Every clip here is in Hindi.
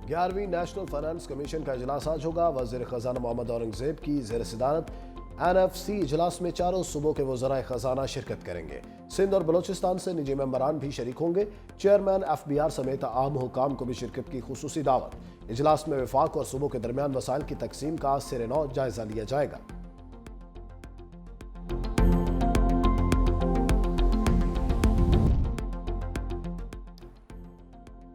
11वीं नेशनल फाइनेंस कमीशन का इजलास आज होगा। वजीर खजाना मोहम्मद औरंगजेब की ज़ेर सदारत NFC इजलास में चारों सूबों के वज़राए खजाना शिरकत करेंगे। सिंध और बलोचिस्तान से निजी मेंबरान भी शरीक होंगे। चेयरमैन FBR समेत आम हुकाम को भी शिरकत की खुसूसी दावत। इजलास में वफाक और सूबों के दरमियान वसाइल की तकसीम का सिरे नौ जायजा लिया जाएगा।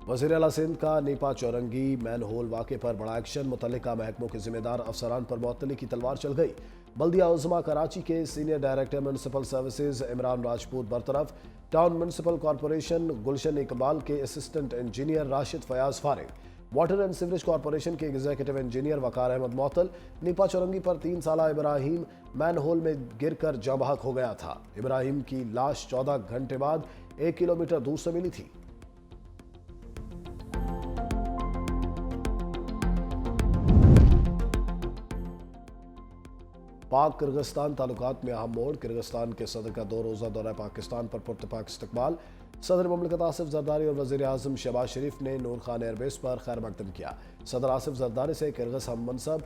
वज़ीर आला सिंध का नीपा चौरंगी मैन होल वाक़े पर बड़ा एक्शन। मुतल्लिका महकमों के जिम्मेदार अफसरान पर मुअत्तली की तलवार चल गई। बल्दिया उज़्मा कराची के senior director municipal services Imran Rajput बरतरफ। Town municipal corporation Gulshan Iqbal के असिस्टेंट इंजीनियर राशिद फयाज फारिग। वाटर एंड सीवरेज कॉरपोरेशन के एग्जीक्यूटिव इंजीनियर वकार अहमद मुअत्तल। नीपा चौरंगी पर 3 साला इब्राहिम मैन होल में गिर कर जाँ बहक हो गया था। इब्राहिम की लाश 14 घंटे बाद 1 किलोमीटर दूर से मिली थी। पाक किर्गिस्तान ताल्लुकात में अहम मोड़। किर्गिस्तान के सदर का 2 रोज़ा दौरा पाकिस्तान पर पुरतपाक इस्तकबाल। सदर मुमलिकत आसिफ जरदारी और वज़ीर आज़म शहबाज शरीफ ने नूर खान एयरबेस पर खैर मकदम किया। सदर आसिफ जरदारी से किर्गिज़ हम मनसब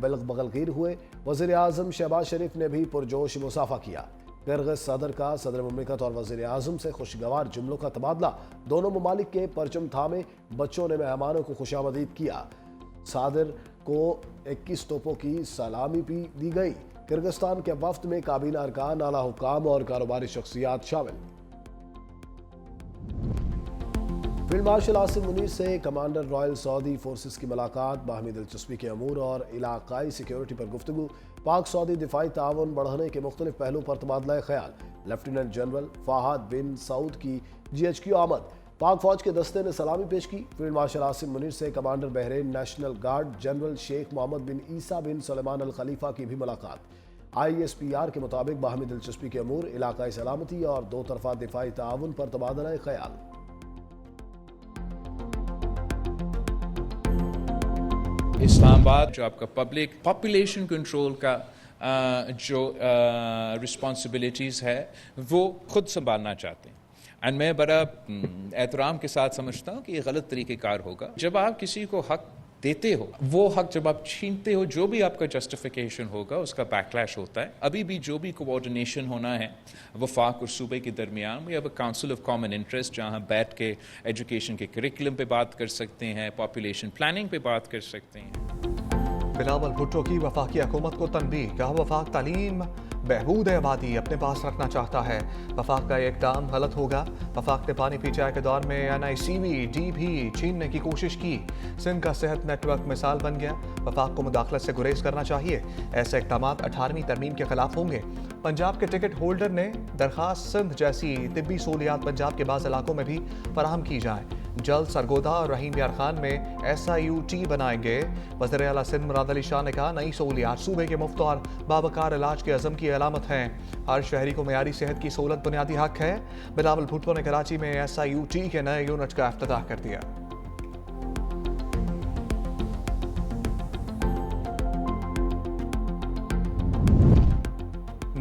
बगलगीर हुए। वज़ीर आज़म शहबाज शरीफ ने भी पुरजोश मुसाफा किया। किर्गिज़ सदर का सदर मुमलिकत और वज़ीर आज़म से खुशगवार जुमलों का तबादला। दोनों ममालिक के परचम थामे बच्चों ने मेहमानों को खुशामदीद किया। सादर को 21 तोपों की सलामी भी दी गई। किर्गिस्तान के वफ्द में काबीना अरकान, आला हुकाम और कारोबारी शख्सियात शामिल। फील्ड मार्शल आसिम मुनीर से कमांडर रॉयल सऊदी फोर्सेस की मुलाकात। बाहमी दिलचस्पी के अमूर और इलाकाई सिक्योरिटी पर गुफ्तगू। पाक सऊदी दिफाई ताउन बढ़ाने के मुख्तलिफ पहलू पर तबादला ख्याल। लेफ्टिनेंट जनरल फाहद बिन सऊद की GHQ आमद। पाक फौज के दस्ते ने सलामी पेश की। फील्ड मार्शल आसिम मुनीर से commander Bahrain national guard general Sheikh Mohammed bin Isa bin Salman Al Khalifa की भी मुलाकात। ISPR के मुताबिक बाहमी दिलचस्पी के अमूर, इलाकाई सलामती और 2 तरफा दिफाई ताउन पर तबादला ख्याल। इस्लामाबाद जो आपका पब्लिक पॉपुलेशन कंट्रोल का जो रिस्पॉन्सिबिलिटीज़ है वो खुद संभालना चाहते हैं। एंड मैं बड़ा एहतराम के साथ समझता हूँ कि ये गलत तरीक़ेकार होगा। जब आप किसी को हक देते हो, वो हक जब आप छीनते हो, जो भी आपका जस्टिफिकेशन होगा उसका बैकलैश होता है। अभी भी जो भी कोऑर्डिनेशन होना है वफाक और सूबे के दरमियान, we have a council of common interest जहाँ बैठ के एजुकेशन के करिकुलम पे बात कर सकते हैं, पॉपुलेशन प्लानिंग पे बात कर सकते हैं। बिलावल भुट्टो की वफाकी हुकूमत को तनबीह। कहा वफाक तालीम बहबूद आबादी अपने पास रखना चाहता है। वफाक का इक़दाम गलत होगा। वफाक ने पानी पी चाय के दौर में NICVD भी छीनने की कोशिश की। सिंध का सेहत नेटवर्क मिसाल बन गया। वफाक को मुदाखलत से गुरेज करना चाहिए। ऐसे इक़दाम 18वीं तरमीम के खिलाफ होंगे। पंजाब के टिकट होल्डर ने दरख्वास्त सिंध जैसी तिब्बी सहूलियात पंजाब के बाज़ इलाकों में भी फराहम की जाए। जल्द सरगोदा और रहीम यार खान में SIUT बनाएंगे। वज़ीर आला सिंध मुराद अली शाह ने कहा नई सहूलियात सूबे के मुफ्त और बावकार इलाज के अज़म की अलामत हैं। हर शहरी को मयारी सेहत की सहूलत बुनियादी हक है। बिलावल भुट्टो ने कराची में SIUT के नए यूनिट का इफ्तिताह कर दिया।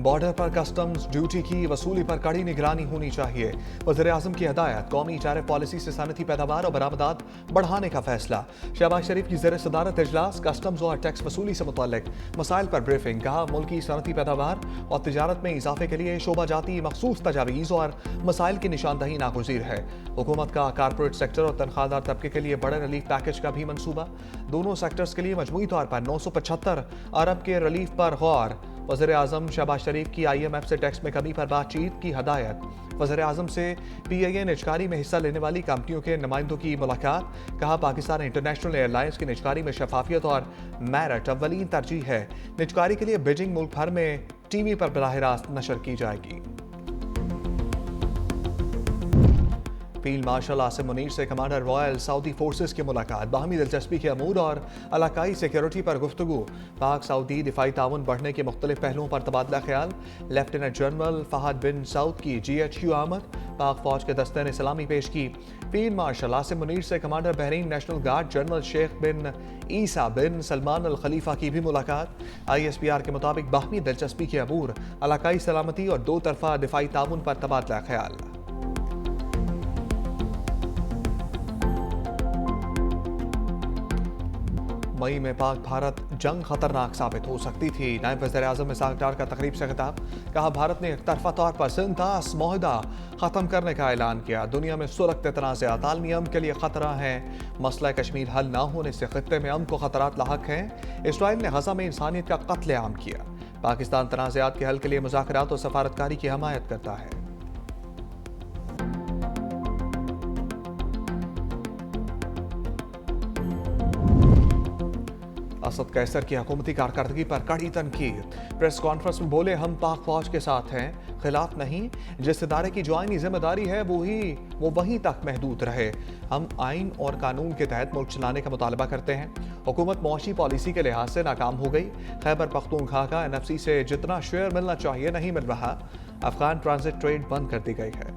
बॉर्डर पर कस्टम्स ड्यूटी की वसूली पर कड़ी निगरानी होनी चाहिए। वज़ीर आज़म की हदायत। कौमी टैरिफ पॉलिसी से सनती पैदावार और बरामदात बढ़ाने का फैसला। शहबाज शरीफ की ज़ेर सदारत इजलास। कस्टम्स और टैक्स वसूली से मुतल्लिक मसाइल पर ब्रीफिंग। कहा मुल्की सनती पैदावार और तिजारत में इजाफे के लिए शोबा जाती मखसूस तजावीज़ और मसाइल की निशानदही नागुज़ीर है। हुकूमत का कारपोरेट सेक्टर और तनख्वाहदार तबके के लिए बड़े रिलीफ पैकेज का भी मनसूबा। दोनों सेक्टर्स के लिए मजमूई तौर पर 975 अरब के रिलीफ पर गौर। वज़ीर आज़म शहबाज शरीफ की IMF से टैक्स में कमी पर बातचीत की हदायत। वज़ीर आज़म से PIA निजकारी में हिस्सा लेने वाली कंपनियों के नुमाइंदों की मुलाकात। कहा पाकिस्तान इंटरनेशनल एयरलाइंस की निजकारी में शफाफियत और मेरिट अव्वलीन तरजीह है। निजकारी के लिए बिडिंग मुल्क भर में TV पर बराह रास्त नशर की जाएगी। फील्ड मार्शल आसिम मुनीर से कमांडर रॉयल सऊदी फोर्सेस की मुलाकात। बाहमी दिलचस्पी के अमूर और इलाकाई सिक्योरिटी पर गुफ्तगू। पाक सऊदी दिफाई ताउन बढ़ने के मुख्तलिफ पहलुओं पर तबादला ख्याल। लेफ्टिनेंट जनरल फहद बिन सऊद की GHQ आमद। पाक फौज के दस्ते ने सलामी पेश की। फील्ड मार्शल आसिम मुनीर से commander Bahrain national guard general Sheikh bin Isa bin Salman Al Khalifa की भी मुलाकात। ISPR के मुताबिक बाहमी दिलचस्पी के अमूर, इलाकाई सलामती और 2 तरफा दिफाई ताउन पर तबादला ख्याल। मई में पाक भारत जंग खतरनाक साबित हो सकती थी। नायब वज़ीर-ए-आज़म इसहाक डार का तकरीब से खिताब, कहा भारत ने एक तरफा तौर पर सिंधास मुआहदा खत्म करने का ऐलान किया। दुनिया में सुलगते तनाज़ात आलमी अमन के लिए खतरा है। मसला कश्मीर हल न होने से खित्ते में अमन को खतरात लाहक हैं। इसराइल ने गजा में इंसानियत का कत्लेआम किया। पाकिस्तान तनाज़ात के हल के लिए मुज़ाकरात और सफारतकारी की हमायत करता है। असद कैसर की हुकूमती कारकर्दगी पर कड़ी तनकीद। प्रेस कॉन्फ्रेंस में बोले, हम पाक फौज के साथ हैं, खिलाफ नहीं। जिस इदारे की जो आईनी जिम्मेदारी है वो वहीं तक महदूद रहे। हम आइन और कानून के तहत मुल्क चलाने का मुतालबा करते हैं। हुकूमत मुआशी पॉलिसी के लिहाज से नाकाम हो गई। खैबर पख्तूनख्वा का NFC से जितना शेयर मिलना चाहिए नहीं मिल रहा। अफगान ट्रांजिट ट्रेड बंद कर दी गई है।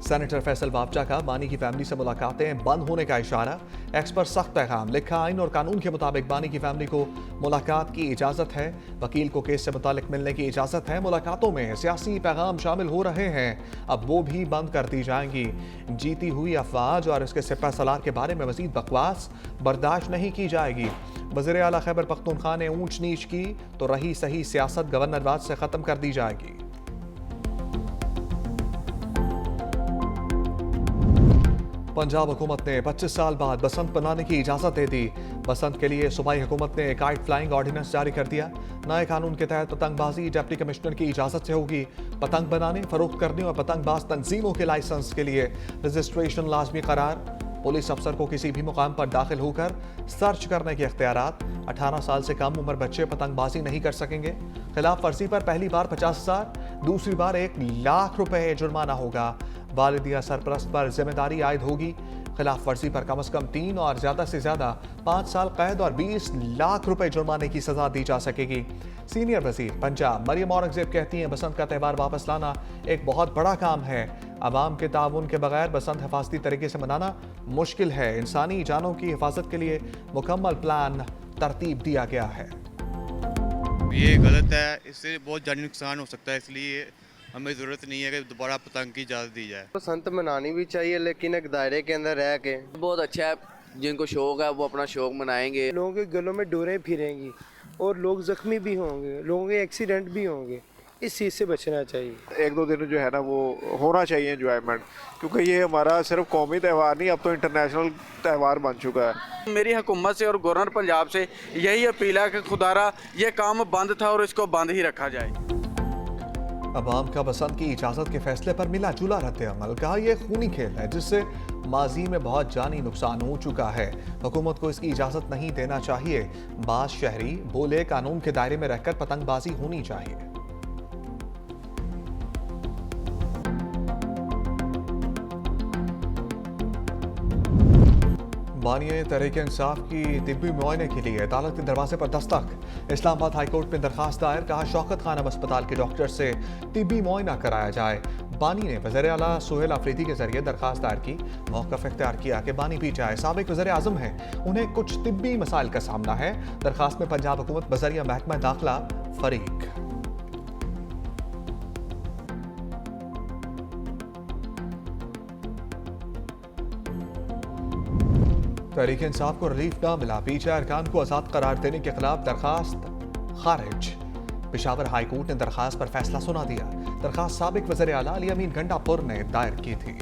सेनेटर फैसल बाबचा का बानी की फैमिली से मुलाकातें बंद होने का इशारा। एक्स पर सख्त पैगाम लिखा, आइन और कानून के मुताबिक बानी की फैमिली को मुलाकात की इजाज़त है। वकील को केस से मुतालिक मिलने की इजाज़त है। मुलाकातों में सियासी पैगाम शामिल हो रहे हैं, अब वो भी बंद कर दी जाएंगी। जीती हुई अफवाज और इसके सिपह सलार के बारे में मजीद बकवास बर्दाश्त नहीं की जाएगी। वज़ीर आला खैबर पख्तूनख्वा ने ऊंच नीच की तो रही सही सियासत गवर्नरवाद से ख़त्म कर दी जाएगी। पंजाब हुकूमत ने 25 साल बाद बसंत मनाने की इजाज़त दे दी। बसंत के लिए सूबाई हुकूमत ने काइट फ्लाइंग ऑर्डिनेंस जारी कर दिया। नए कानून के तहत पतंगबाजी डिप्टी कमिश्नर की इजाज़त से होगी। पतंग बनाने, फरोख्त करने और पतंगबाज तंजीमों के लाइसेंस के लिए रजिस्ट्रेशन लाजमी करार। पुलिस अफसर को किसी भी मुकाम पर दाखिल होकर सर्च करने के इख्तियारात। 18 साल से कम उम्र बच्चे पतंगबाजी नहीं कर सकेंगे। खिलाफ वर्जी पर पहली बार 50,000, दूसरी बार 1 लाख रुपए जुर्माना होगा। वालिद या सरपरस्त पर जिम्मेदारी आयद होगी। खिलाफ वर्जी पर कम से कम 3 और ज्यादा से ज्यादा 5 साल कैद और 20 लाख रुपए जुर्माने की सजा दी जा सकेगी। सीनियर वजीर पंजाब मरियम औरंगजेब कहती हैं, बसंत का त्यौहार वापस लाना एक बहुत बड़ा काम है। अवाम के ताउन के बगैर बसंत हिफाजती तरीके से मनाना मुश्किल है। इंसानी जानों की हिफाजत के लिए मुकम्मल प्लान तरतीब दिया गया है। ये गलत है, इससे बहुत जानी नुकसान हो सकता है, इसलिए हमें ज़रूरत नहीं है कि दोबारा पतंग की इजाज़त दी जाए। बसंत मनानी भी चाहिए, लेकिन एक दायरे के अंदर रह के। बहुत अच्छा है, जिनको शौक है वो अपना शौक मनाएंगे। लोगों के गलों में डोरें फिरेंगी और लोग जख्मी भी होंगे, लोगों के एक्सीडेंट भी होंगे। इस चीज़ से बचना चाहिए। 1-2 दिन जो है ना वो होना चाहिए एंजॉयमेंट, क्योंकि ये हमारा सिर्फ कौमी त्यौहार नहीं, अब तो इंटरनेशनल त्यौहार बन चुका है। मेरी हुकूमत से और गवर्नर पंजाब से यही अपील है कि खुदारा ये काम बंद था और इसको बंद ही रखा जाए। अवाम का बसंत की इजाज़त के फैसले पर मिला जुला रद्द अमल। कहा, यह खूनी खेल है जिससे माजी में बहुत जानी नुकसान हो चुका है। हुकूमत को इसकी इजाज़त नहीं देना चाहिए। बाज शहरी बोले, कानून के दायरे में रहकर पतंगबाजी होनी चाहिए। बानिए तहरीक इंसाफ की तिब्बी मुआयने के लिए अदालत के दरवाजे पर दस्तक। इस्लामाबाद हाईकोर्ट में दरखास्त दायर, कहा शौकत खानम अस्पताल के डॉक्टर से तिब्बी मुआयना कराया जाए। बानी ने वज़ीर आला सुहेल आफरीदी के जरिए दरखास्त दायर की, मौक़िफ़ इख्तियार किया कि बानी भी चाहे साबिक वज़ीर आज़म हैं, उन्हें कुछ तिब्बी मसाइल का सामना है। दरखास्त में पंजाब हुकूमत बज़रिया महकमा दाखिला फरीक। तहरीक इंसाफ को रिलीफ न मिला, पीछे अरकान को आज़ाद करार देने के खिलाफ दरखास्त खारिज। पेशावर हाई कोर्ट ने दरखास्त पर फैसला सुना दिया। दरखास्त साबिक वज़ीर आला अली अमीन गंडापुर ने दायर की थी।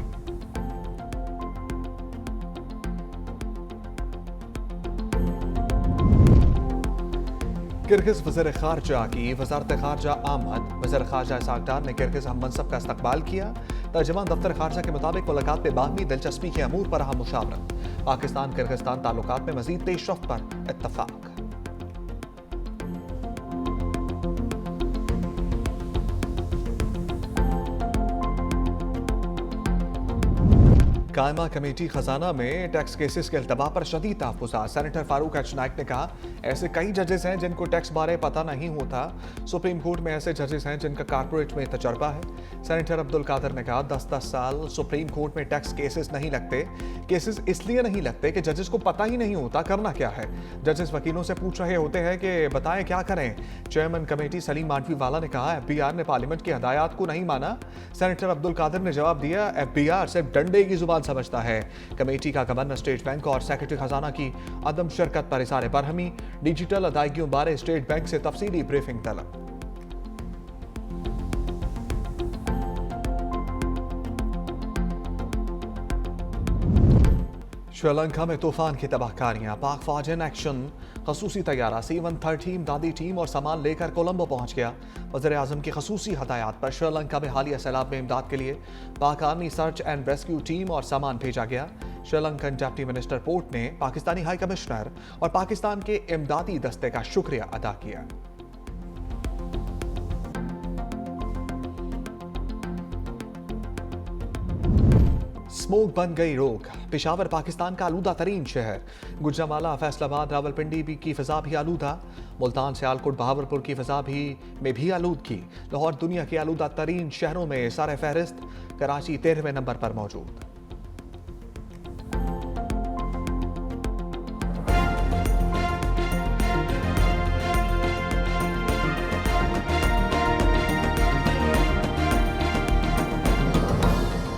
किर्गिज़ वज़ीर ख़ारजा की वज़ारत ख़ारजा आमद। वज़ीर ख़ारजा इसहाक डार ने किर्गिज़ हम मनसब का इस्तकबाल किया। तर्जमान दफ्तर ख़ारजा के मुताबिक मुलाकात में बाहमी दिलचस्पी के अमूर पर अहम मुशावरत। पाकिस्तान किर्गिस्तान ताल्लुकात में मज़ीद पेशरफ्त पर इत्तफ़ाक़। कायमा कमेटी खजाना में टैक्स केसेस के अल्तबा पर शदीद तहफ़्फ़ुज़ात। सेनेटर फारूक एच नाइक ने कहा, ऐसे कई जजेस हैं जिनको टैक्स बारे पता नहीं होता। सुप्रीम कोर्ट में ऐसे जजेस हैं जिनका कारपोरेट में तजर्बा है। सेनेटर अब्दुल कादर ने कहा, 10-10 साल सुप्रीम कोर्ट में टैक्स केसेस नहीं लगते। केसेस इसलिए नहीं लगते कि जजेस को पता ही नहीं होता करना क्या है। जजेस वकीलों से पूछ रहे होते हैं कि बताएं क्या करें। चेयरमैन कमेटी सलीम मांडवी वाला ने कहा, FBR ने पार्लियामेंट की हदायत को नहीं माना। सेनेटर अब्दुल कादर ने जवाब दिया, FBR सिर्फ डंडे की जुबान मुस्तकबल समझता है। कमेटी का गवर्नर स्टेट बैंक और सेक्रेटरी खजाना की अदम शिरकत पर इज़हार बरहमी। डिजिटल अदायगियों बारे स्टेट बैंक से तफसीली ब्रीफिंग तलब। श्रीलंका में तूफान की तबाहकारियां, पाक फौज इन एक्शन। खसूसी तैयारा C-130 इमदादी टीम और सामान लेकर कोलंबो पहुंच गया। वज़ीर-ए-आज़म की खसूसी हदायत पर श्रीलंका में हालिया सैलाब में इमदाद के लिए पाक army search and rescue team और सामान भेजा गया। श्रीलंकन डिप्टी मिनिस्टर पोर्ट ने पाकिस्तानी हाई कमिश्नर और पाकिस्तान के इमदादी दस्ते का शुक्रिया अदा किया। स्मोक बन गई रोक। पेशावर पाकिस्तान का आलूदा तरीन शहर। गुजरांवाला, फैसलाबाद, रावलपिंडी की फिजा भी आलूदा। मुल्तान, सियालकोट, बहावलपुर की फिजा में भी आलूदगी। लाहौर दुनिया के आलूदा तरीन शहरों में सर फहरिस्त। कराची 13वें नंबर पर मौजूद।